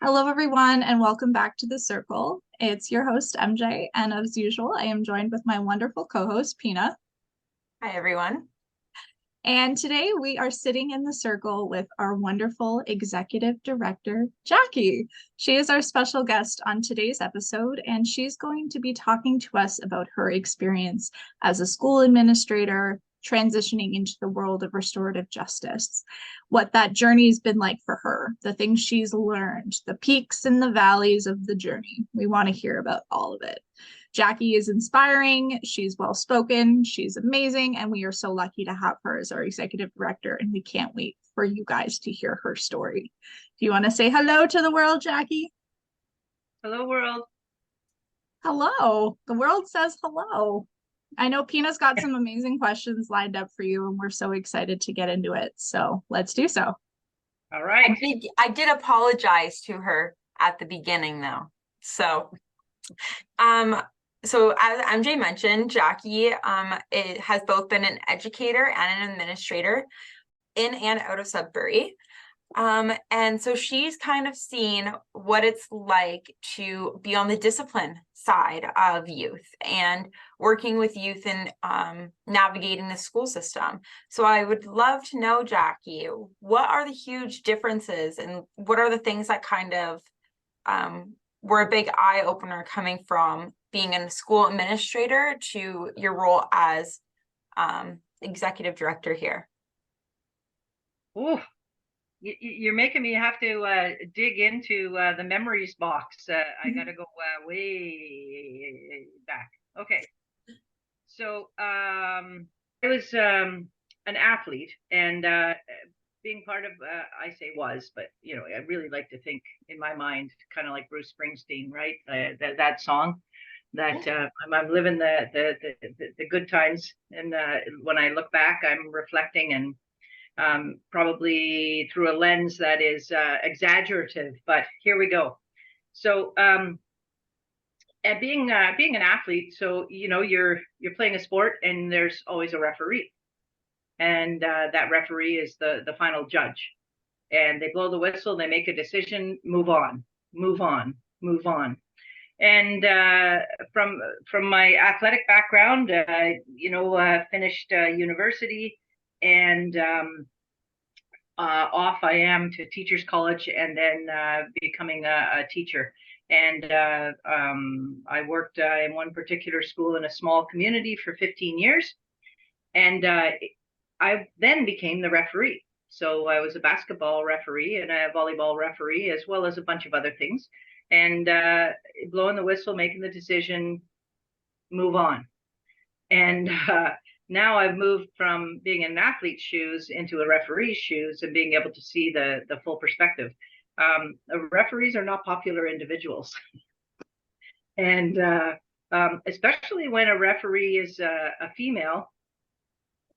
Hello, everyone, and welcome back to The Circle. It's your host, MJ, and as usual, I am joined with my wonderful co-host, Pina. Hi, everyone. And today we are sitting in the circle with our wonderful executive director, Jackie. She is our special guest on today's episode, and she's going to be talking to us about her experience as a school administrator, transitioning into the world of restorative justice, what that journey's been like for her, the things she's learned, the peaks and the valleys of the journey. We want to hear about all of it. Jackie is inspiring, she's well spoken, she's amazing, and we are so lucky to have her as our executive director. And we can't wait for you guys to hear her story. Do you want to say hello to the world, Jackie? Hello, world. Hello. The world says hello. I know Pina's got some amazing questions lined up for you, and we're so excited to get into it. So let's do so. All right. I did apologize to her at the beginning, though. So as MJ mentioned, Jackie it has both been an educator and an administrator in and out of Sudbury. And so she's kind of seen what it's like to be on the discipline side of youth and working with youth and navigating the school system. So I would love to know, Jackie, what are the huge differences and what are the things that kind of were a big eye opener coming from being a school administrator to your role as executive director here? Ooh, you're making me have to dig into the memories box. I gotta go way back. Okay, so I was an athlete, and being part of I say was, but I really like to think in my mind, kind of like Bruce Springsteen, right? That song. That I'm living the good times, and when I look back, I'm reflecting and probably through a lens that is exaggerative, but here we go. So at being an athlete, so you're playing a sport, and there's always a referee, and that referee is the final judge, and they blow the whistle, they make a decision, move on, move on, move on. And from my athletic background, finished university, and off I am to teachers college, and then becoming a teacher. And I worked in one particular school in a small community for 15 years, and I then became the referee. So I was a basketball referee and a volleyball referee, as well as a bunch of other things. And blowing the whistle, making the decision, move on. And now I've moved from being in an athlete's shoes into a referee's shoes and being able to see the full perspective. Referees are not popular individuals. And especially when a referee is a female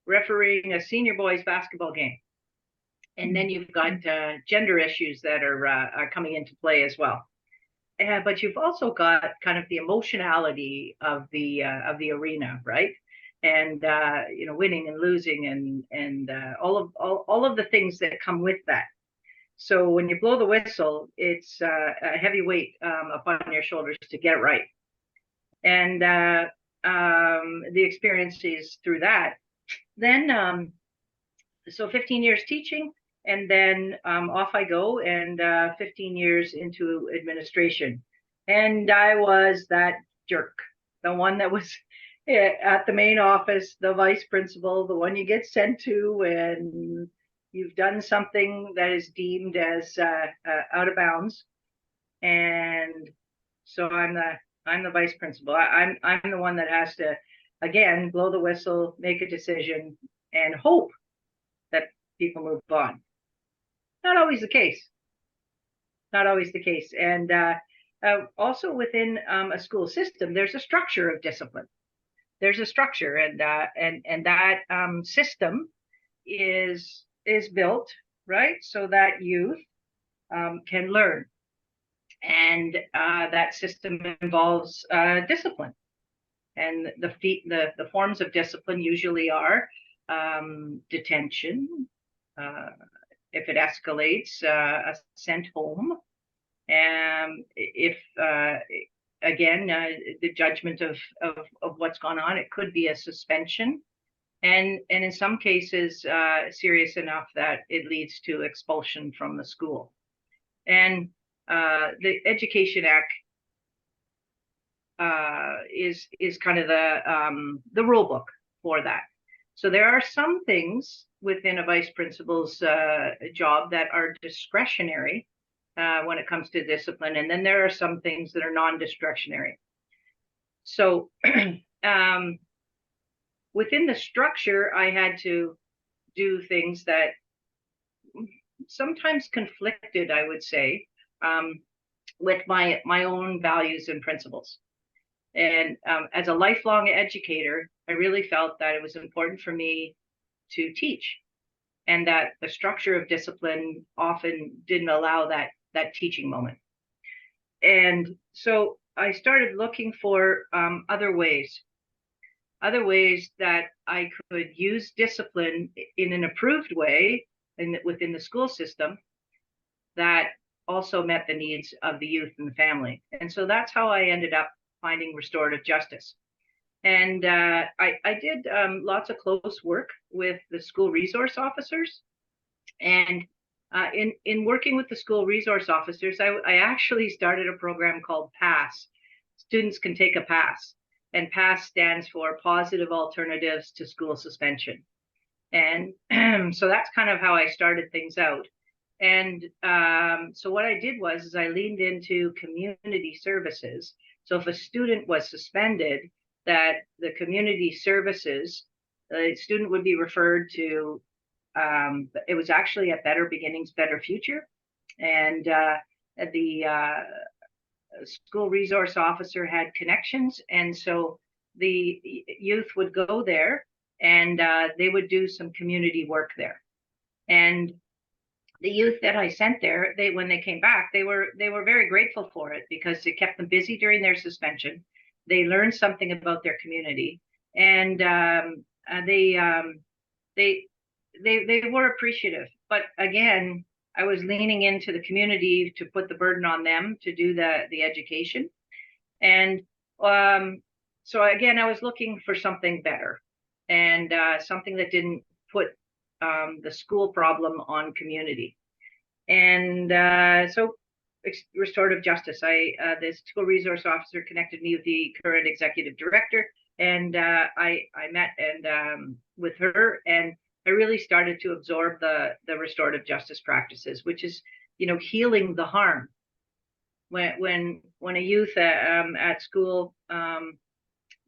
refereeing a senior boys basketball game. And then you've got gender issues that are coming into play as well. But you've also got kind of the emotionality of the arena, right? And winning and losing, and all of the things that come with that. So when you blow the whistle, it's a heavy weight upon your shoulders to get it right. And the experiences through that. Then, so 15 years teaching, and then off I go, and 15 years into administration. And I was that jerk, the one that was at the main office, the vice principal, the one you get sent to when you've done something that is deemed as out of bounds. And so I'm the vice principal. I'm the one that has to, again, blow the whistle, make a decision, and hope that people move on. Not always the case. Not always the case. And also within a school system, there's a structure of discipline. There's a structure, and that system is built, right, so that youth can learn. And that system involves discipline. And the forms of discipline usually are detention, if it escalates, sent home, If again, the judgment of what's gone on, it could be a suspension, and in some cases serious enough that it leads to expulsion from the school. And the Education Act is kind of the rule book for that. So there are some things within a vice principal's job that are discretionary when it comes to discipline, and then there are some things that are non-discretionary. So within the structure, I had to do things that sometimes conflicted, I would say, with my own values and principles. And as a lifelong educator, I really felt that it was important for me to teach, and that the structure of discipline often didn't allow that teaching moment. And so I started looking for other ways that I could use discipline in an approved way within the school system that also met the needs of the youth and the family. And so that's how I ended up finding restorative justice. And I did lots of close work with the school resource officers. And in working with the school resource officers, I actually started a program called PASS. Students can take a PASS. And PASS stands for Positive Alternatives to School Suspension. And so that's kind of how I started things out. And so what I did was I leaned into community services. So if a student was suspended, that the community services, the student would be referred to, it was actually a Better Beginnings, Better Future. And the school resource officer had connections. And so the youth would go there, and they would do some community work there. And the youth that I sent there, when they came back, they were very grateful for it, because it kept them busy during their suspension. They learned something about their community, and they were appreciative. But again, I was leaning into the community to put the burden on them to do the education. And so again, I was looking for something better, and something that didn't put the school problem on community. And so restorative justice, the school resource officer connected me with the current executive director, and I met with her, and I really started to absorb the restorative justice practices, which is, healing the harm. When a youth at school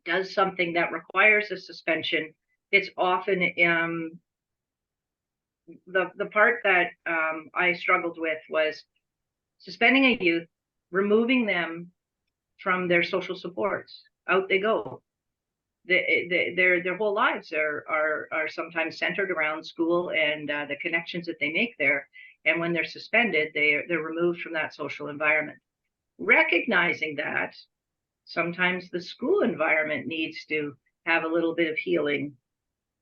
does something that requires a suspension, it's often the part that I struggled with was suspending a youth, removing them from their social supports. Out they go. Their whole lives are sometimes centered around school and the connections that they make there. And when they're suspended, they're removed from that social environment. Recognizing that sometimes the school environment needs to have a little bit of healing,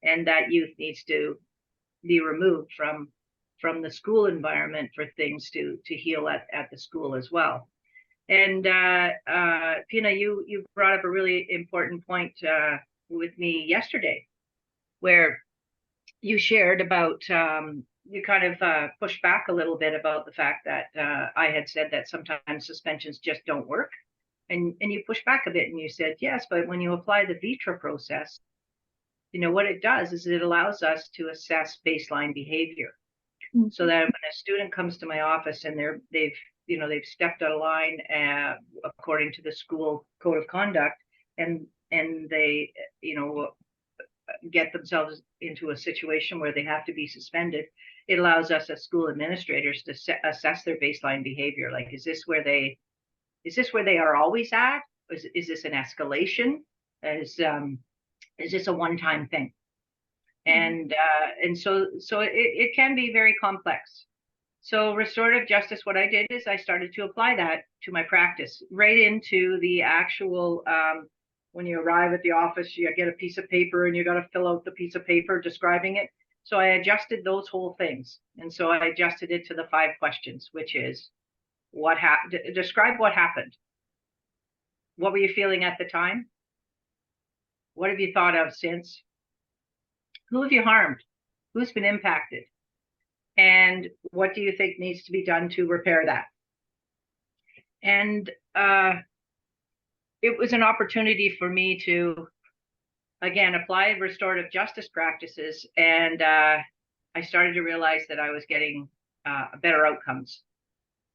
and that youth needs to be removed from the school environment for things to heal at the school as well. And Pina, you brought up a really important point with me yesterday, where you shared about you kind of pushed back a little bit about the fact that I had said that sometimes suspensions just don't work, and you pushed back a bit and you said yes, but when you apply the VITRA process, what it does is it allows us to assess baseline behavior. Mm-hmm. So that when a student comes to my office and they've stepped out of line according to the school code of conduct, and they get themselves into a situation where they have to be suspended, it allows us as school administrators to assess their baseline behavior. Like, is this where they are always at? Is this an escalation? Is this a one-time thing? And so it can be very complex. So restorative justice, what I did is I started to apply that to my practice, right into the actual, when you arrive at the office, you get a piece of paper and you got to fill out the piece of paper describing it. So I adjusted those whole things. And so I adjusted it to the 5 questions, which is, what happened. Describe what happened. What were you feeling at the time? What have you thought of since? Who have you harmed? Who's been impacted? And what do you think needs to be done to repair that? And it was an opportunity for me to, again, apply restorative justice practices. And I started to realize that I was getting better outcomes,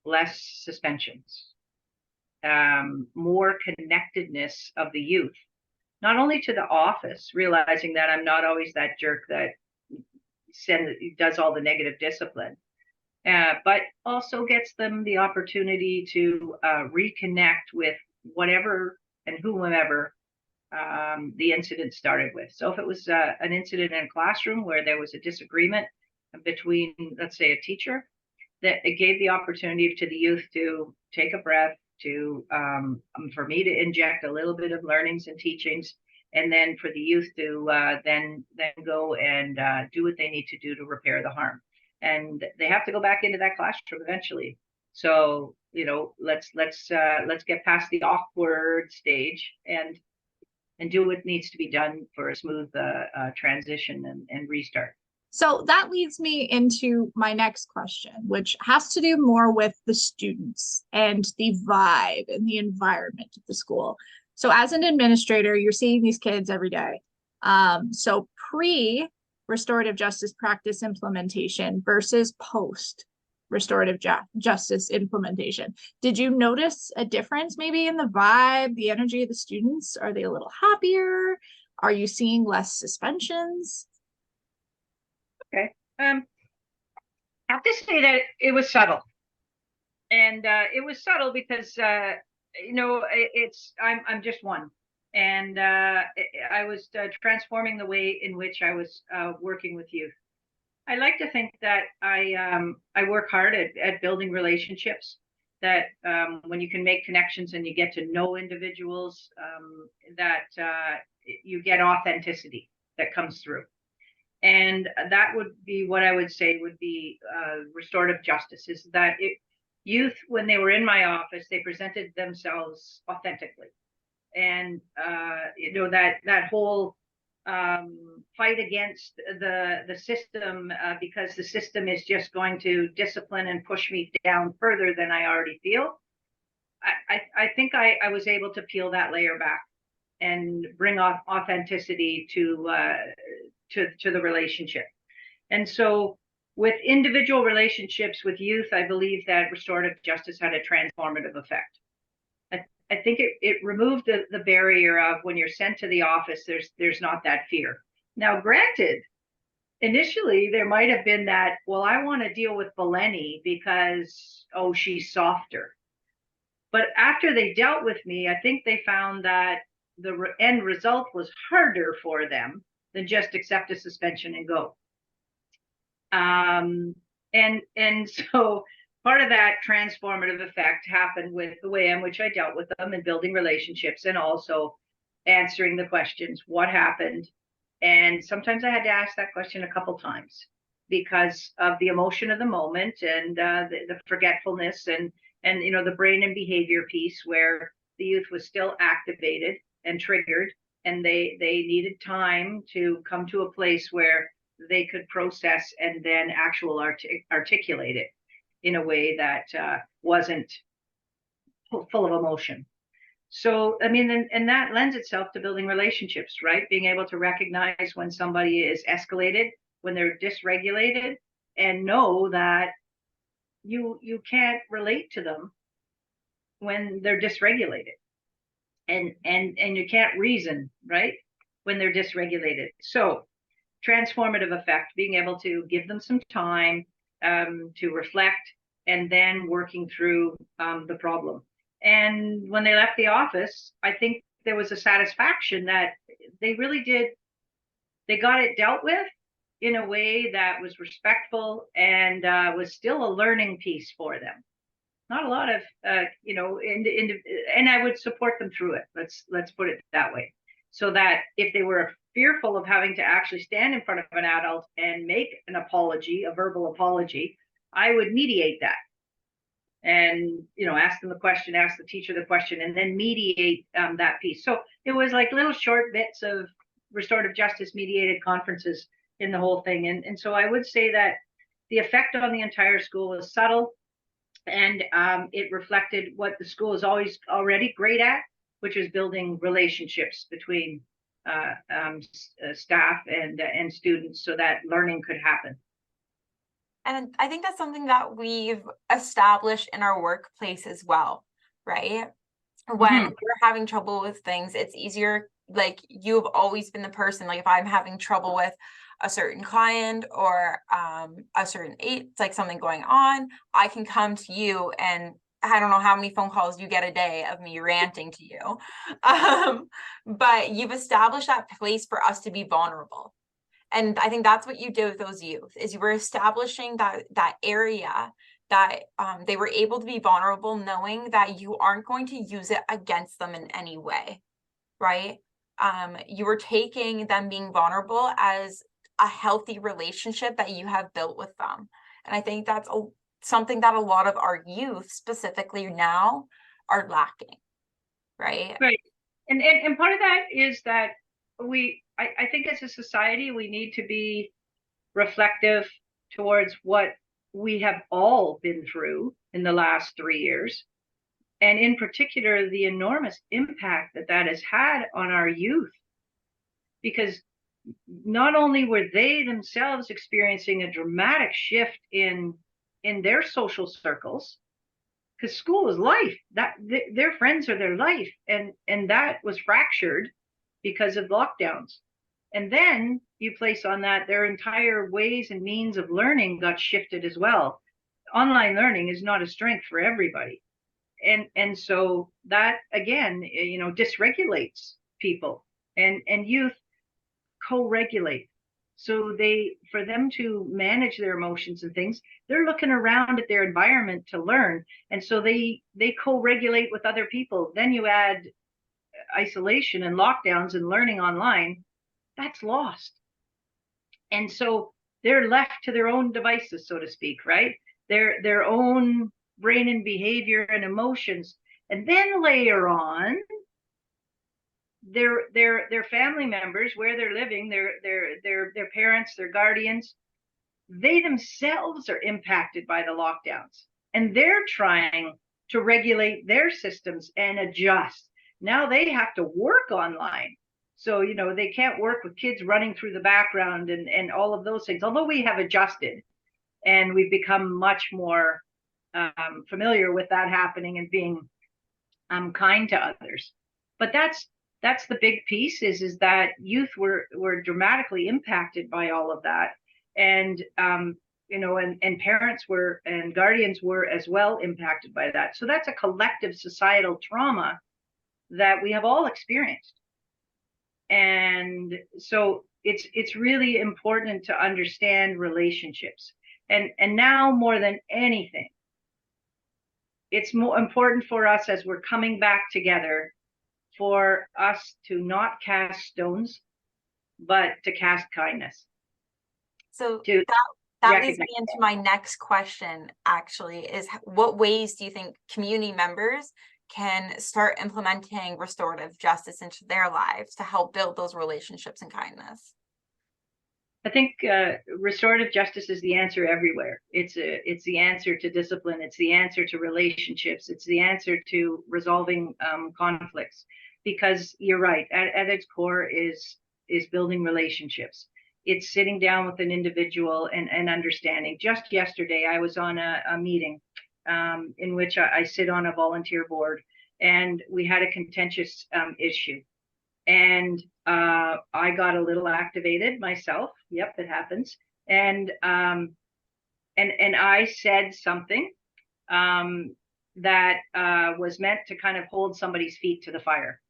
less suspensions, more connectedness of the youth, not only to the office, realizing that I'm not always that jerk that does all the negative discipline, but also gets them the opportunity to reconnect with whatever and whomever the incident started with. So if it was an incident in a classroom where there was a disagreement between, let's say, a teacher, that it gave the opportunity to the youth to take a breath, to for me to inject a little bit of learnings and teachings, and then for the youth to then go and do what they need to do to repair the harm. And they have to go back into that classroom eventually. So, you know, let's get past the awkward stage and do what needs to be done for a smooth transition and restart. So that leads me into my next question, which has to do more with the students and the vibe and the environment of the school. So as an administrator, you're seeing these kids every day. So pre-restorative justice practice implementation versus post restorative justice implementation. Did you notice a difference maybe in the vibe, the energy of the students? Are they a little happier? Are you seeing less suspensions? Okay. I have to say that it was subtle. And it was subtle because you know, I'm just one. And I was transforming the way in which I was working with youth. I like to think that I work hard at building relationships, that when you can make connections and you get to know individuals, that you get authenticity that comes through. And that would be what I would say would be restorative justice, is that youth, when they were in my office, they presented themselves authentically. And you know, that whole fight against the system, because the system is just going to discipline and push me down further than I already feel. I think I was able to peel that layer back and bring authenticity to the relationship. And so with individual relationships with youth, I believe that restorative justice had a transformative effect. I think it removed the barrier of when you're sent to the office, there's not that fear. Now, granted, initially there might have been that, well, I want to deal with Balleny because, oh, she's softer. But after they dealt with me, I think they found that the end result was harder for them than just accept a suspension and go. And so part of that transformative effect happened with the way in which I dealt with them and building relationships, and also answering the questions, what happened? And sometimes I had to ask that question a couple times because of the emotion of the moment and the forgetfulness and you know, the brain and behavior piece, where the youth was still activated and triggered, and they needed time to come to a place where they could process and then articulate it in a way that wasn't full of emotion. So, I mean, and that lends itself to building relationships, right? Being able to recognize when somebody is escalated, when they're dysregulated, and know that you can't relate to them when they're dysregulated, and you can't reason, right, when they're dysregulated. So transformative effect, being able to give them some time to reflect, and then working through the problem. And when they left the office, I think there was a satisfaction that they really did, they got it dealt with in a way that was respectful and was still a learning piece for them. Not a lot of, you know, and I would support them through it. Let's put it that way. So that if they were fearful of having to actually stand in front of an adult and make an apology, a verbal apology, I would mediate that. and ask them the question, ask the teacher the question, and then mediate that piece. So it was like little short bits of restorative justice mediated conferences in the whole thing. And so I would say that the effect on the entire school was subtle, and it reflected what the school is always already great at, which is building relationships between staff and students so that learning could happen. And I think that's something that we've established in our workplace as well, right? When we're having trouble with things, it's easier. Like, you've always been the person, like if I'm having trouble with a certain client or a certain it's like something going on, I can come to you, and I don't know how many phone calls you get a day of me ranting to you. But you've established that place for us to be vulnerable. And I think that's what you did with those youth, is you were establishing that area that they were able to be vulnerable, knowing that you aren't going to use it against them in any way, right? You were taking them being vulnerable as a healthy relationship that you have built with them. And I think that's something that a lot of our youth specifically now are lacking, right? Right. And part of that is that I think as a society, we need to be reflective towards what we have all been through in the last 3 years. And in particular, the enormous impact that has had on our youth. Because not only were they themselves experiencing a dramatic shift in their social circles, because school is life, that their friends are their life, and that was fractured because of lockdowns. And then you place on that their entire ways and means of learning got shifted as well. Online learning is not a strength for everybody. And so that again, dysregulates people, and youth co-regulate. So for them to manage their emotions and things, they're looking around at their environment to learn. And so they co-regulate with other people. Then you add isolation and lockdowns and learning online, that's lost. And so they're left to their own devices, so to speak, right? Their own brain and behavior and emotions. And then layer on their family members, where they're living, their parents, their guardians, they themselves are impacted by the lockdowns, and they're trying to regulate their systems and adjust. Now they have to work online. So, they can't work with kids running through the background and all of those things, although we have adjusted and we've become much more familiar with that happening and being kind to others. But that's the big piece, is that youth were dramatically impacted by all of that. And and parents were, and guardians were as well impacted by that. So that's a collective societal trauma that we have all experienced. And so it's really important to understand relationships. And now more than anything, it's more important for us, as we're coming back together, for us to not cast stones, but to cast kindness. So that leads me into my next question, actually, is what ways do you think community members can start implementing restorative justice into their lives to help build those relationships and kindness? I think restorative justice is the answer everywhere. It's the answer to discipline. It's the answer to relationships. It's the answer to resolving conflicts. Because you're right, at its core is building relationships. It's sitting down with an individual and understanding. Just yesterday, I was on a meeting in which I sit on a volunteer board, and we had a contentious issue. And I got a little activated myself. Yep, it happens. And I said something that was meant to kind of hold somebody's feet to the fire,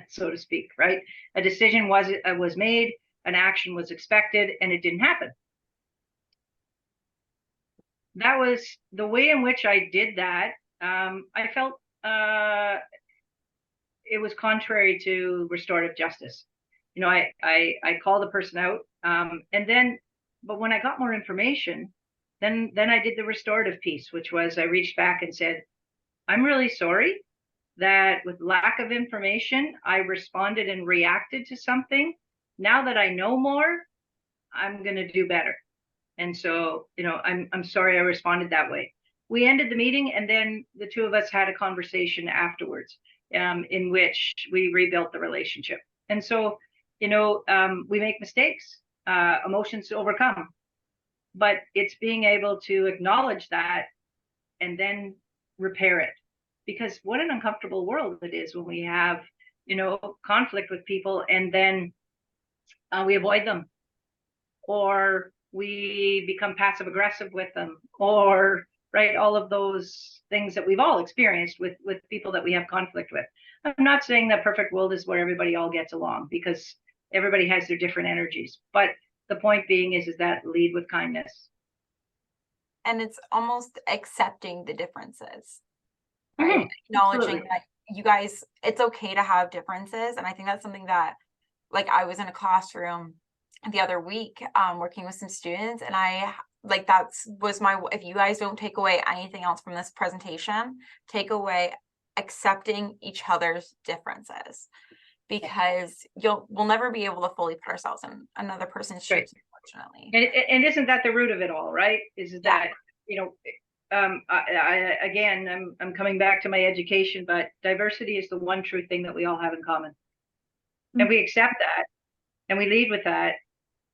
so to speak, right? A decision was made, an action was expected, and it didn't happen. That was the way in which I did that. I felt it was contrary to restorative justice. I called the person out, but when I got more information, then I did the restorative piece, which was I reached back and said, I'm really sorry that with lack of information, I responded and reacted to something. Now that I know more, I'm going to do better. And so, I'm sorry I responded that way. We ended the meeting, and then the two of us had a conversation afterwards, in which we rebuilt the relationship. And so, we make mistakes, emotions overcome, but it's being able to acknowledge that and then repair it. Because what an uncomfortable world it is when we have, conflict with people, and then we avoid them, or we become passive aggressive with them, or right, all of those things that we've all experienced with people that we have conflict with. I'm not saying that perfect world is where everybody all gets along, because everybody has their different energies, but the point being is that lead with kindness. And it's almost accepting the differences, right? Acknowledging Absolutely. that you guys, it's okay to have differences. And I think that's something that, like, I was in a classroom the other week, working with some students, and if you guys don't take away anything else from this presentation, take away accepting each other's differences, because we'll never be able to fully put ourselves in another person's shoes, unfortunately. And isn't that the root of it all, right? Is that, I'm coming back to my education, but diversity is the one true thing that we all have in common. And we accept that, and we lead with that.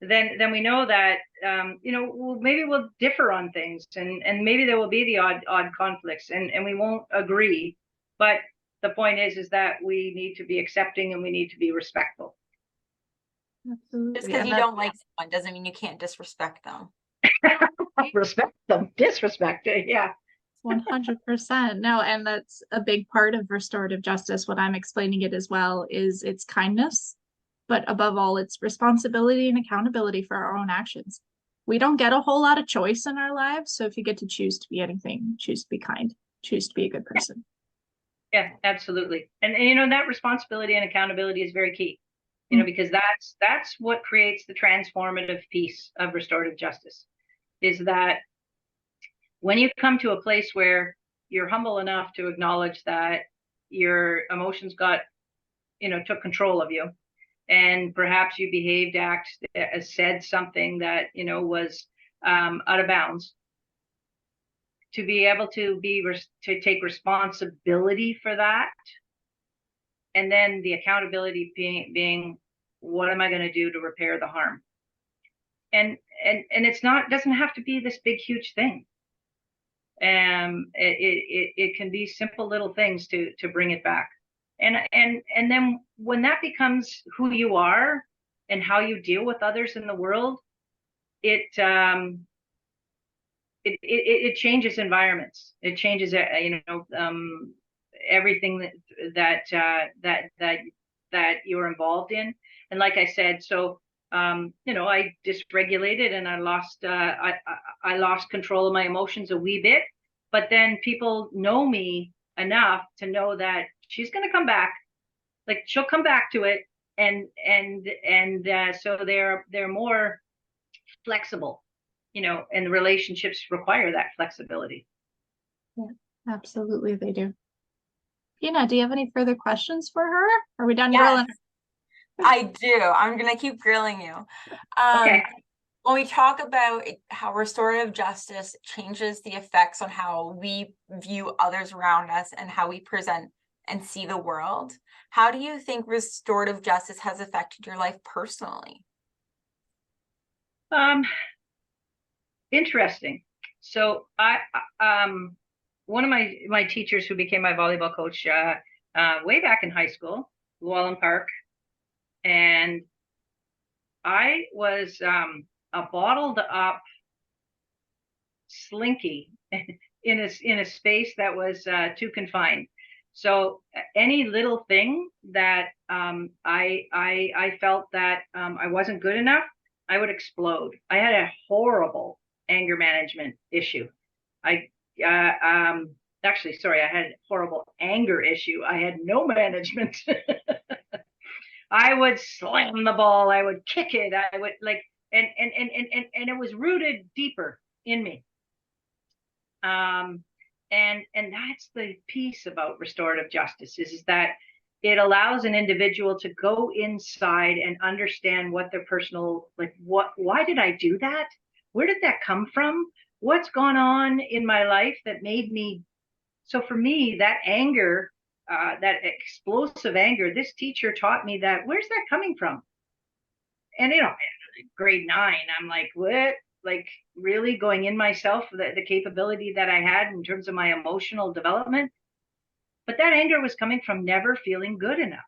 Then we know that, maybe we'll differ on things, and maybe there will be the odd conflicts, and we won't agree. But the point is that we need to be accepting, and we need to be respectful. Absolutely. Just because you don't like someone doesn't mean you can't disrespect them. Respect them, disrespect it, yeah. 100%. No, and that's a big part of restorative justice. What I'm explaining it as well is it's kindness, but above all, it's responsibility and accountability for our own actions. We don't get a whole lot of choice in our lives. So if you get to choose to be anything, choose to be kind, choose to be a good person. Yeah, absolutely. And that responsibility and accountability is very key, because that's what creates the transformative piece of restorative justice, is that when you come to a place where you're humble enough to acknowledge that your emotions took control of you, and perhaps you behaved, said something that, was out of bounds, to be able to to take responsibility for that, and then the accountability being what am I going to do to repair the harm? And doesn't have to be this big huge thing. It can be simple little things to bring it back, and then when that becomes who you are and how you deal with others in the world, it changes environments. It changes, everything that you're involved in. And like I said, so I dysregulated, and I lost control of my emotions a wee bit. But then people know me enough to know that she's going to come back. Like, she'll come back to it, and so they're more flexible, and the relationships require that flexibility. Yeah, absolutely, they do. Pina, do you have any further questions for her? Are we done grilling? I do. I'm gonna keep grilling you. Okay. When we talk about how restorative justice changes the effects on how we view others around us and how we present and see the world, how do you think restorative justice has affected your life personally? Interesting. So one of my teachers who became my volleyball coach way back in high school, Llewellyn Park, and I was a bottled up slinky in a space that was too confined. So any little thing that I felt that I wasn't good enough, I would explode. I had a horrible anger management issue. I actually, sorry, I had a horrible anger issue. I had no management. I would slam the ball. I would kick it. I would and it was rooted deeper in me. And that's the piece about restorative justice is that it allows an individual to go inside and understand what their personal, like, why did I do that? Where did that come from? What's gone on in my life that made me? So for me, that anger, that explosive anger, this teacher taught me that. Where's that coming from? And grade 9, I'm like, what? Like, really going in myself, the capability that I had in terms of my emotional development. But that anger was coming from never feeling good enough.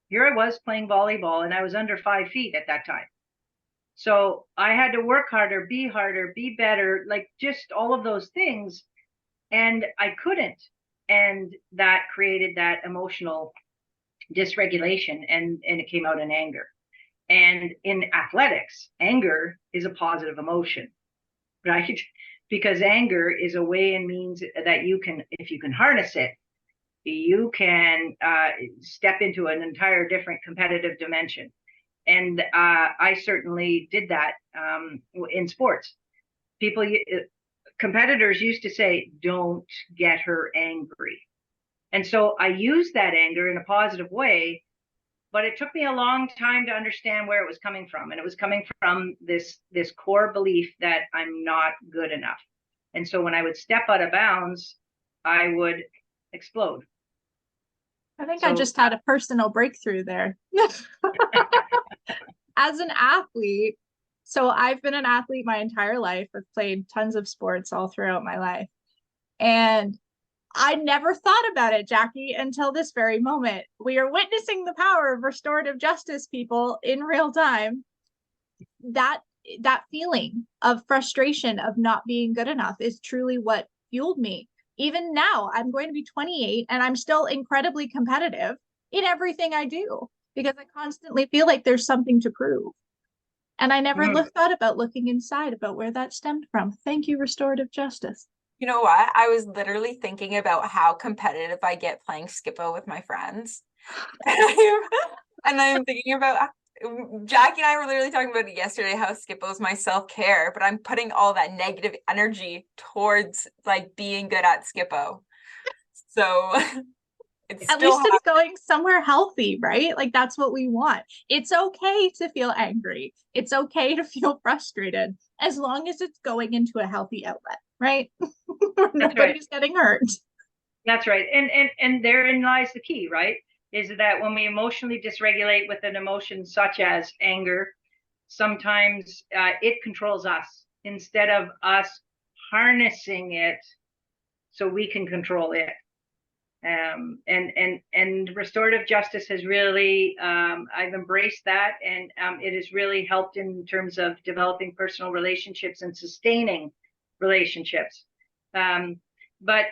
Here I was playing volleyball and I was under 5 feet at that time. So I had to work harder, be better, like just all of those things. And I couldn't. And that created that emotional dysregulation, and it came out in anger. And in athletics, anger is a positive emotion, right? Because anger is a way and means that you can, if you can harness it, you can step into an entire different competitive dimension. And I certainly did that in sports. Competitors used to say, don't get her angry. And so I used that anger in a positive way, but it took me a long time to understand where it was coming from. And it was coming from this core belief that I'm not good enough. And so when I would step out of bounds, I would explode. I think I just had a personal breakthrough there. As an athlete, so I've been an athlete my entire life. I've played tons of sports all throughout my life. And I never thought about it, Jackie, until this very moment. We are witnessing the power of restorative justice, people, in real time. That feeling of frustration of not being good enough is truly what fueled me. Even now, I'm going to be 28 and I'm still incredibly competitive in everything I do because I constantly feel like there's something to prove. And I never thought about looking inside about where that stemmed from. Thank you, restorative justice. You know what? I was literally thinking about how competitive I get playing Skippo with my friends. And I'm thinking about Jackie and I were literally talking about it yesterday, how Skippo's my self-care, but I'm putting all that negative energy towards like being good at Skippo. So at least it's going somewhere healthy, right? Like that's what we want. It's okay to feel angry. It's okay to feel frustrated as long as it's going into a healthy outlet, right? Where nobody's getting hurt. That's right. And therein lies the key, right? Is that when we emotionally dysregulate with an emotion such as anger, sometimes it controls us instead of us harnessing it so we can control it. And restorative justice has really, I've embraced that, and it has really helped in terms of developing personal relationships and sustaining relationships. But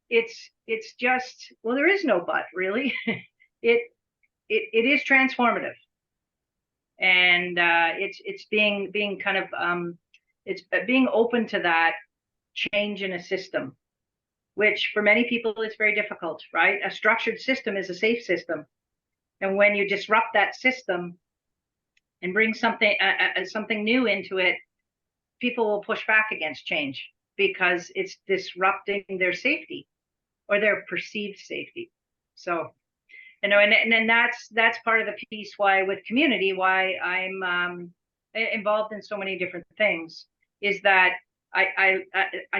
it's just, well, there is no but, really. it is transformative, and it's being kind of it's being open to that change in a system, which for many people is very difficult, right? A structured system is a safe system. And when you disrupt that system and bring something new into it, people will push back against change because it's disrupting their safety or their perceived safety. So, and then that's part of the piece why with community, why I'm involved in so many different things, is that I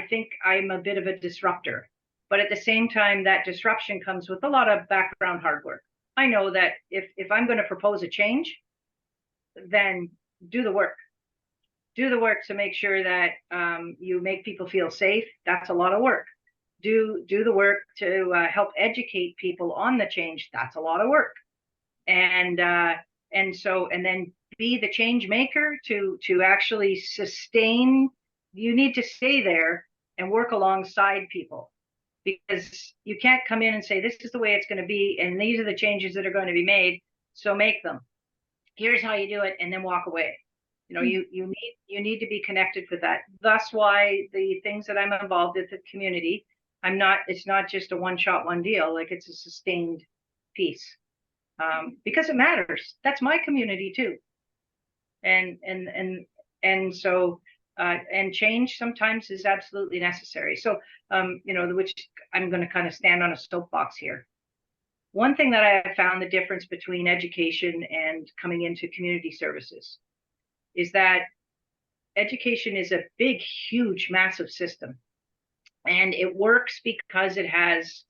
think I'm a bit of a disruptor, but at the same time, that disruption comes with a lot of background hard work. I know that if I'm going to propose a change, then do the work. Do the work to make sure that you make people feel safe. That's a lot of work. Do the work to help educate people on the change. That's a lot of work. And then be the change maker to actually sustain. You need to stay there and work alongside people, because you can't come in and say, this is the way it's going to be, and these are the changes that are going to be made, so make them. Here's how you do it, and then walk away. You need to be connected with that. That's why the things that I'm involved with the community, it's not just a one shot, one deal, like it's a sustained piece. Because it matters. That's my community too. And so and change sometimes is absolutely necessary. So, which I'm going to kind of stand on a soapbox here. One thing that I have found the difference between education and coming into community services is that education is a big, huge, massive system, and it works because it has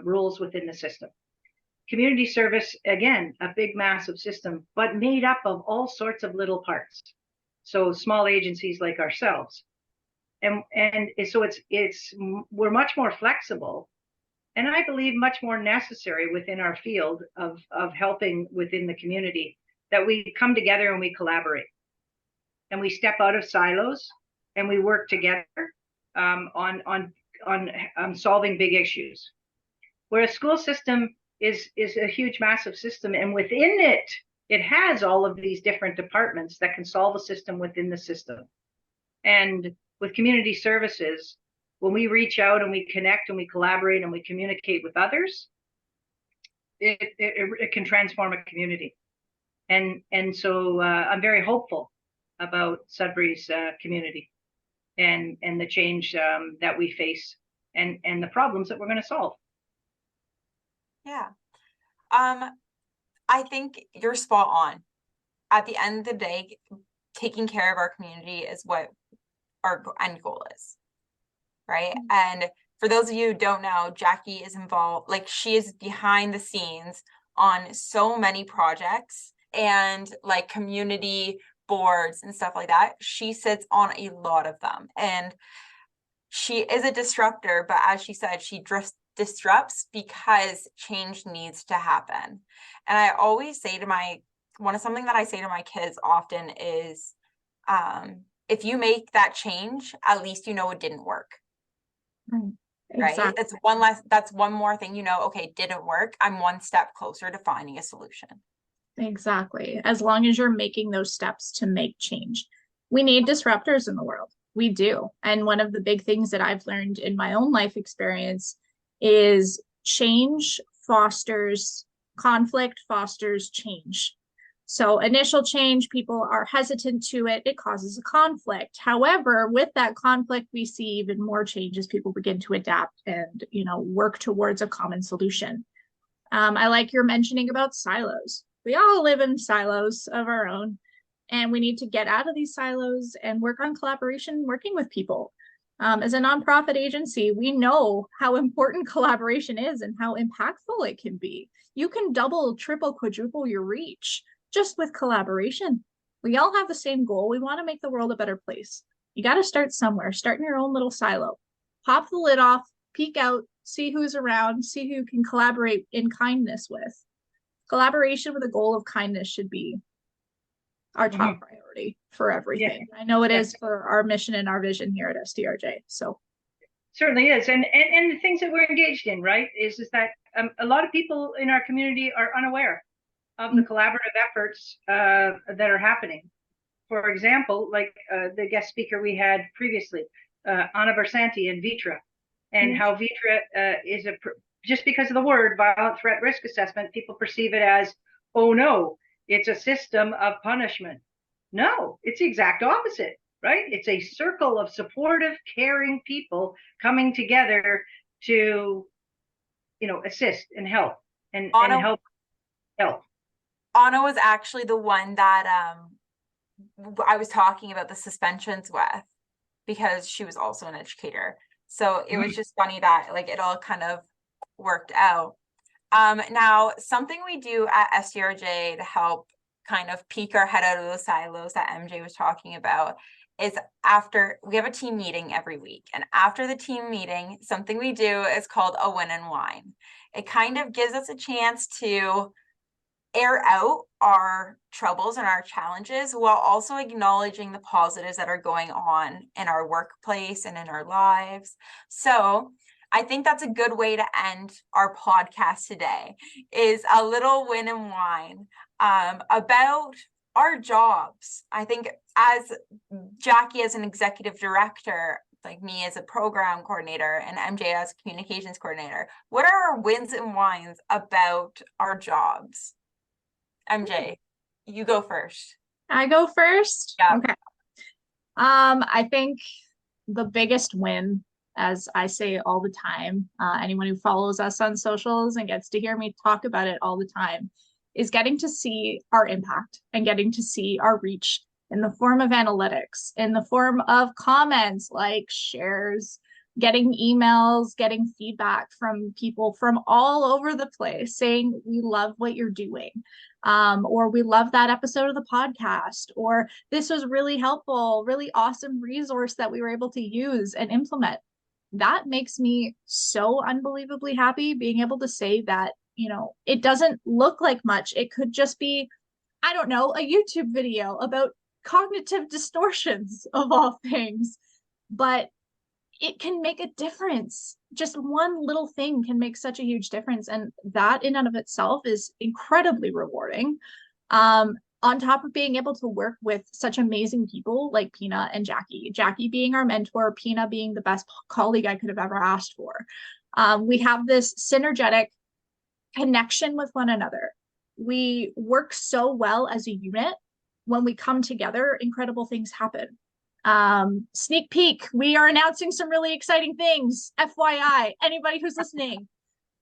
rules within the system. Community service, again, a big, massive system, but made up of all sorts of little parts. So small agencies like ourselves, and so we're much more flexible, and I believe much more necessary within our field of helping within the community, that we come together and we collaborate and we step out of silos and we work together on solving big issues. Where a school system is a huge, massive system, and within it has all of these different departments that can solve a system within the system. And with community services, when we reach out and we connect and we collaborate and we communicate with others, it can transform a community. And so I'm very hopeful about Sudbury's community and the change that we face and the problems that we're going to solve. Yeah. I think you're spot on. At the end of the day, taking care of our community is what our end goal is, right? And for those of you who don't know, Jackie is involved, like she is behind the scenes on so many projects and like community boards and stuff like that. She sits on a lot of them, and she is a disruptor, but as she said, she disrupts because change needs to happen. And I always say to something that I say to my kids often is, if you make that change, at least you know it didn't work. Exactly. Right? That's one more thing, okay, it didn't work. I'm one step closer to finding a solution. Exactly. As long as you're making those steps to make change. We need disruptors in the world. We do. And one of the big things that I've learned in my own life experience is change fosters conflict, fosters change. So initial change, people are hesitant to it. It causes a conflict. However, with that conflict, we see even more change as people begin to adapt and, work towards a common solution. I like your mentioning about silos. We all live in silos of our own, and we need to get out of these silos and work on collaboration, working with people. As a nonprofit agency, we know how important collaboration is and how impactful it can be. You can double, triple, quadruple your reach just with collaboration. We all have the same goal. We want to make the world a better place. You got to start somewhere. Start in your own little silo. Pop the lid off, peek out, see who's around, see who you can collaborate in kindness with. Collaboration with a goal of kindness should be our top priority for everything. Yeah. I know it is for our mission and our vision here at SDRJ. So certainly is. And the things that we're engaged in, right, is that a lot of people in our community are unaware of the collaborative efforts that are happening. For example, like the guest speaker we had previously, Anna Barsanti and Vitra, and how Vitra is just because of the word violent threat risk assessment, people perceive it as, oh no, it's a system of punishment. No, it's the exact opposite, right? It's a circle of supportive, caring people coming together to, assist and help and help. Anna was actually the one that I was talking about the suspensions with, because she was also an educator. So it was just funny that it all kind of worked out. Now, something we do at SDRJ to help kind of peek our head out of those silos that MJ was talking about is we have a team meeting every week. And after the team meeting, something we do is called a win and wine. It kind of gives us a chance to air out our troubles and our challenges while also acknowledging the positives that are going on in our workplace and in our lives. So I think that's a good way to end our podcast today, is a little win and wine about our jobs. I think as Jackie as an executive director, like me as a program coordinator and MJ as a communications coordinator, what are our wins and wines about our jobs? MJ, you go first. I go first? Yeah. Okay. I think the biggest win, as I say all the time, anyone who follows us on socials and gets to hear me talk about it all the time, is getting to see our impact and getting to see our reach in the form of analytics, in the form of comments like shares, getting emails, getting feedback from people from all over the place saying, we love what you're doing. Or we love that episode of the podcast, or this was really helpful, really awesome resource that we were able to use and implement. That makes me so unbelievably happy being able to say that, it doesn't look like much. It could just be, I don't know, a YouTube video about cognitive distortions of all things, but it can make a difference. Just one little thing can make such a huge difference. And that in and of itself is incredibly rewarding. On top of being able to work with such amazing people like Pina and Jackie, Jackie being our mentor, Pina being the best colleague I could have ever asked for. We have this synergetic connection with one another. We work so well as a unit. When we come together, incredible things happen. Sneak peek, we are announcing some really exciting things. FYI, anybody who's listening,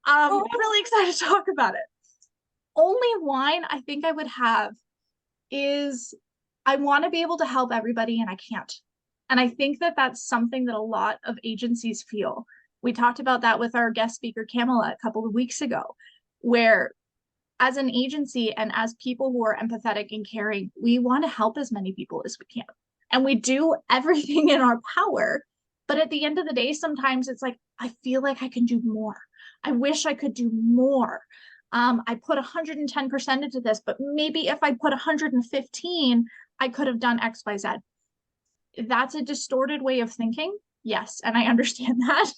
really excited to talk about it. Only line I think I would have is I want to be able to help everybody and I can't. And I think that that's something that a lot of agencies feel. We talked about that with our guest speaker, Kamala, a couple of weeks ago, where as an agency and as people who are empathetic and caring, we want to help as many people as we can. And we do everything in our power. But at the end of the day, sometimes it's like, I feel like I can do more. I wish I could do more. I put 110% into this, but maybe if I put 115, I could have done X, Y, Z. That's a distorted way of thinking. Yes, and I understand that.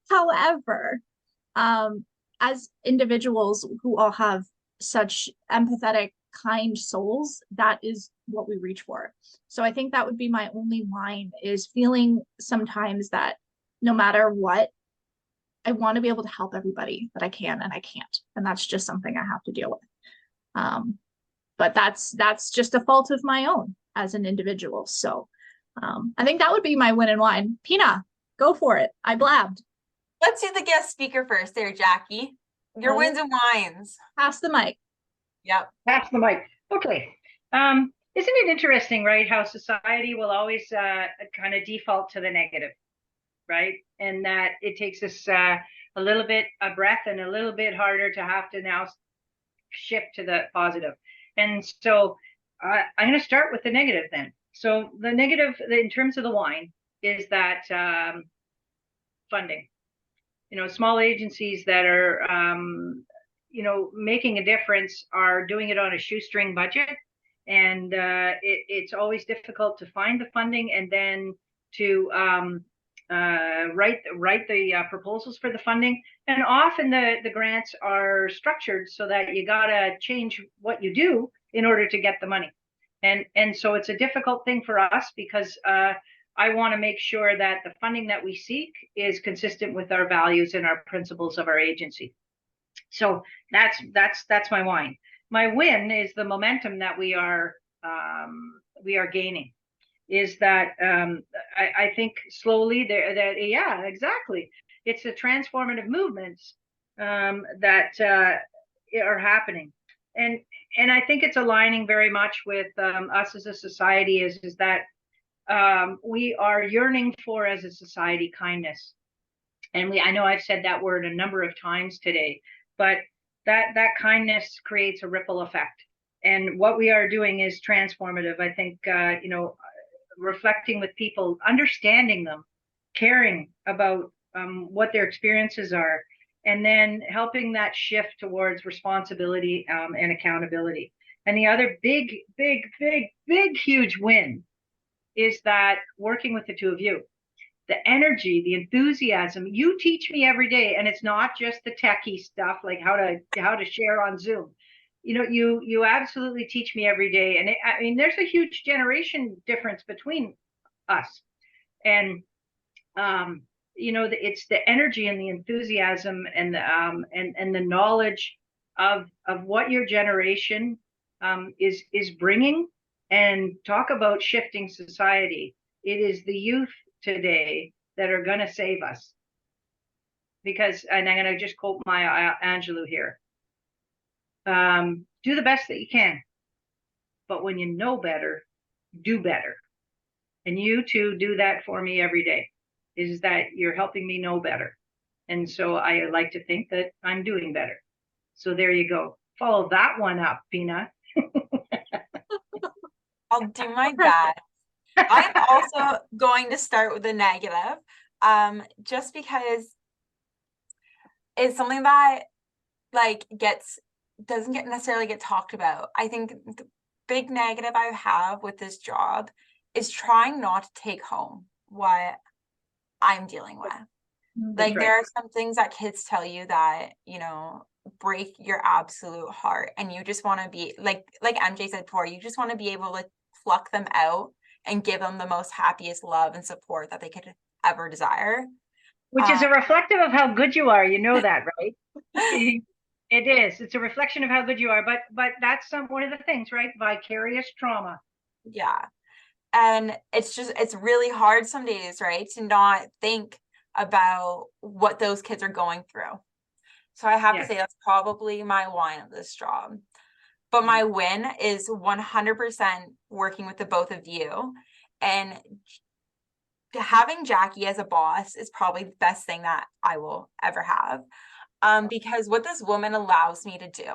However, as individuals who all have such empathetic, kind souls, that is what we reach for. So I think that would be my only line, is feeling sometimes that no matter what, I want to be able to help everybody that I can, and I can't. And that's just something I have to deal with. But that's just a fault of my own as an individual. So I think that would be my win and wine. Pina, go for it. I blabbed. Let's do the guest speaker first there, Jackie. Your wins and wines. Pass the mic. Yep. Pass the mic. Okay. Isn't it interesting, right, how society will always kind of default to the negative, right? And that it takes us a little bit of breath and a little bit harder to have to now shift to the positive. And so I'm going to start with the negative then. So the negative in terms of the wine is that funding. Small agencies that are, making a difference are doing it on a shoestring budget. And it's always difficult to find the funding and then to write the proposals for the funding. And often the grants are structured so that you got to change what you do in order to get the money. And so it's a difficult thing for us because I want to make sure that the funding that we seek is consistent with our values and our principles of our agency. So that's my wine. My win is the momentum that we are gaining. Is that I think slowly yeah, exactly. It's the transformative movements that are happening, and I think it's aligning very much with us as a society. Is that we are yearning for, as a society, kindness. And I know I've said that word a number of times today, but that kindness creates a ripple effect. And what we are doing is transformative. I think, reflecting with people, understanding them, caring about what their experiences are, and then helping that shift towards responsibility and accountability. And the other big, huge win is that working with the two of you, the energy, the enthusiasm, you teach me every day. And it's not just the techie stuff, like how to share on Zoom. You absolutely teach me every day. And I mean, there's a huge generation difference between us. And, it's the energy and the enthusiasm and the knowledge of what your generation is bringing And talk about shifting society. It is the youth today that are going to save us. Because, and I'm going to just quote Maya Angelou here, do the best that you can. But when you know better, do better. And you two do that for me every day, is that you're helping me know better. And so I like to think that I'm doing better. So there you go. Follow that one up, Pina. I'll do my best. I'm also going to start with a negative, just because it's something that like doesn't necessarily get talked about. I think the big negative I have with this job is trying not to take home what I'm dealing with. Like, there are some things that kids tell you that, break your absolute heart, and you just want to be like MJ said before, you just want to be able to pluck them out and give them the most happiest love and support that they could ever desire. Which is a reflective of how good you are. You know that, right? It is. It's a reflection of how good you are. But that's one of the things, right? Vicarious trauma. Yeah. And it's really hard some days, right, to not think about what those kids are going through. So I have to say that's probably my whine of this job. But my win is 100% working with the both of you. And having Jackie as a boss is probably the best thing that I will ever have. Because what this woman allows me to do,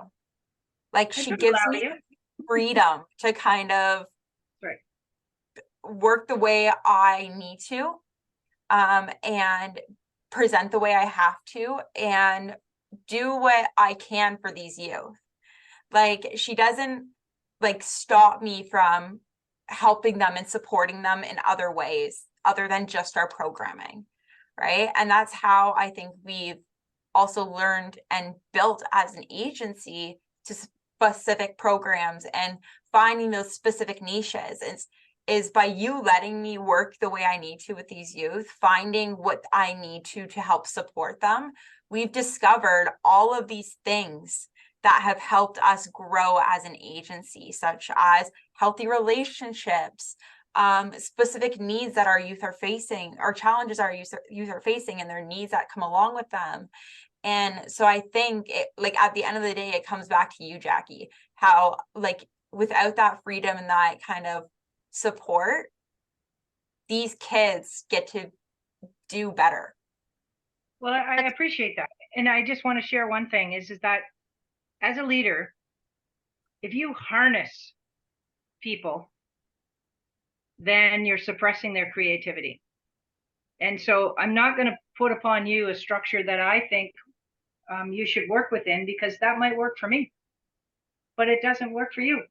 like, she gives me freedom to kind of work the way I need to, and present the way I have to, and do what I can for these youth. Like, she doesn't like stop me from helping them and supporting them in other ways other than just our programming, right? And that's how I think we've also learned and built as an agency to specific programs and finding those specific niches. Is by you letting me work the way I need to with these youth, finding what I need to help support them. We've discovered all of these things that have helped us grow as an agency, such as healthy relationships, specific needs that our youth are facing, or challenges our youth are facing, and their needs that come along with them. And so I think at the end of the day, it comes back to you, Jackie, how without that freedom and that kind of support, these kids get to do better. Well, I appreciate that. And I just want to share one thing is that as a leader, if you harness people, then you're suppressing their creativity. And so I'm not going to put upon you a structure that I think you should work within, because that might work for me, but it doesn't work for you.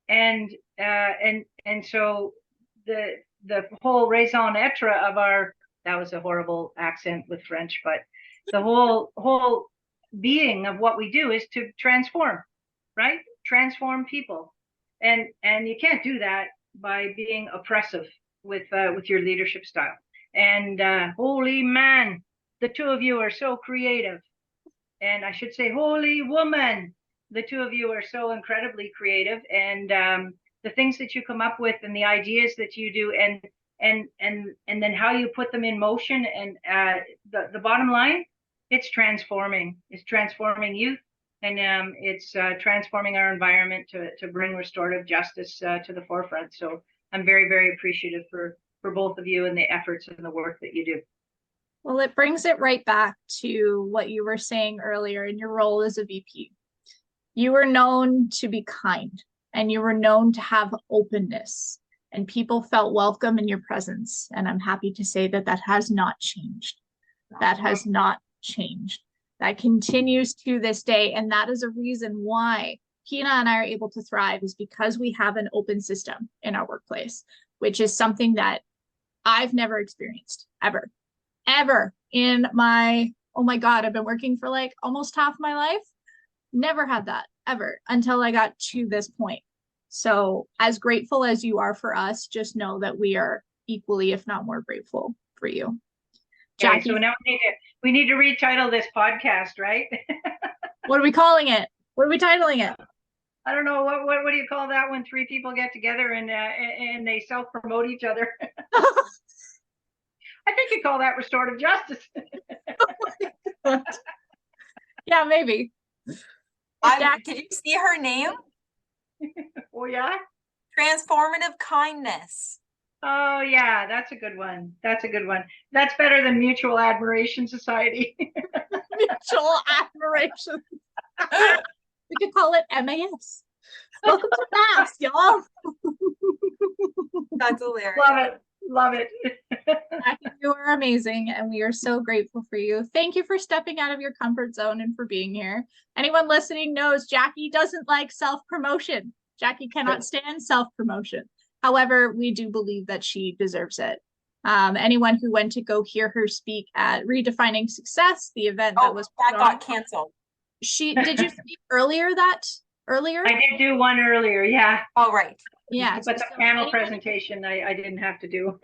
And so the whole raison d'etre of that was a horrible accent with French, but the whole being of what we do is to transform, right? Transform people. And you can't do that by being oppressive with your leadership style. And holy man, the two of you are so creative. And I should say, holy woman, the two of you are so incredibly creative. And the things that you come up with and the ideas that you do, and then how you put them in motion, and the bottom line, it's transforming youth, and it's transforming our environment to bring restorative justice to the forefront. So I'm very, very appreciative for both of you and the efforts and the work that you do. Well, it brings it right back to what you were saying earlier in your role as a VP. You were known to be kind, and you were known to have openness, and people felt welcome in your presence. And I'm happy to say that has not changed. That has not changed. That continues to this day. And that is a reason why Pina and I are able to thrive, is because we have an open system in our workplace, which is something that I've never experienced ever in my, oh my God, I've been working for like almost half my life. Never had that ever until I got to this point. So as grateful as you are for us, just know that we are equally, if not more, grateful for you. Jackie. So now we need to retitle this podcast, right? What are we calling it? What are we titling it? I don't know what do you call that when three people get together and they self-promote each other? I think you call that restorative justice. Yeah, maybe. Did you see her name? Oh yeah. Transformative kindness. Oh yeah, that's a good one. That's a good one. That's better than Mutual Admiration Society. Mutual admiration. We could call it MAS. Welcome to MAS, y'all. That's hilarious. Love it. Love it. Jackie, you are amazing, and we are so grateful for you. Thank you for stepping out of your comfort zone and for being here. Anyone listening knows Jackie doesn't like self-promotion. Jackie cannot stand self-promotion. However, we do believe that she deserves it. Anyone who went to go hear her speak at Redefining Success, the event that got canceled. Did you speak earlier? I did do one earlier, yeah. Oh, right. Yeah. But the panel presentation I didn't have to do.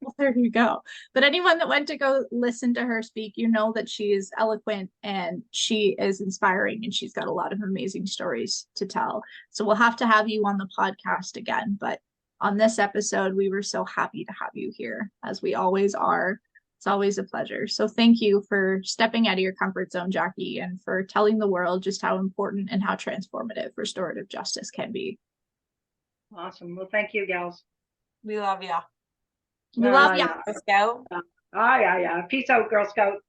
Well, there you go. But anyone that went to go listen to her speak, you know that she is eloquent and she is inspiring and she's got a lot of amazing stories to tell. So we'll have to have you on the podcast again. But on this episode, we were so happy to have you here, as we always are. It's always a pleasure. So thank you for stepping out of your comfort zone, Jackie, and for telling the world just how important and how transformative restorative justice can be. Awesome. Well, thank you, gals. We love you. We love you. Girl Scout. Yeah. Peace out, Girl Scout.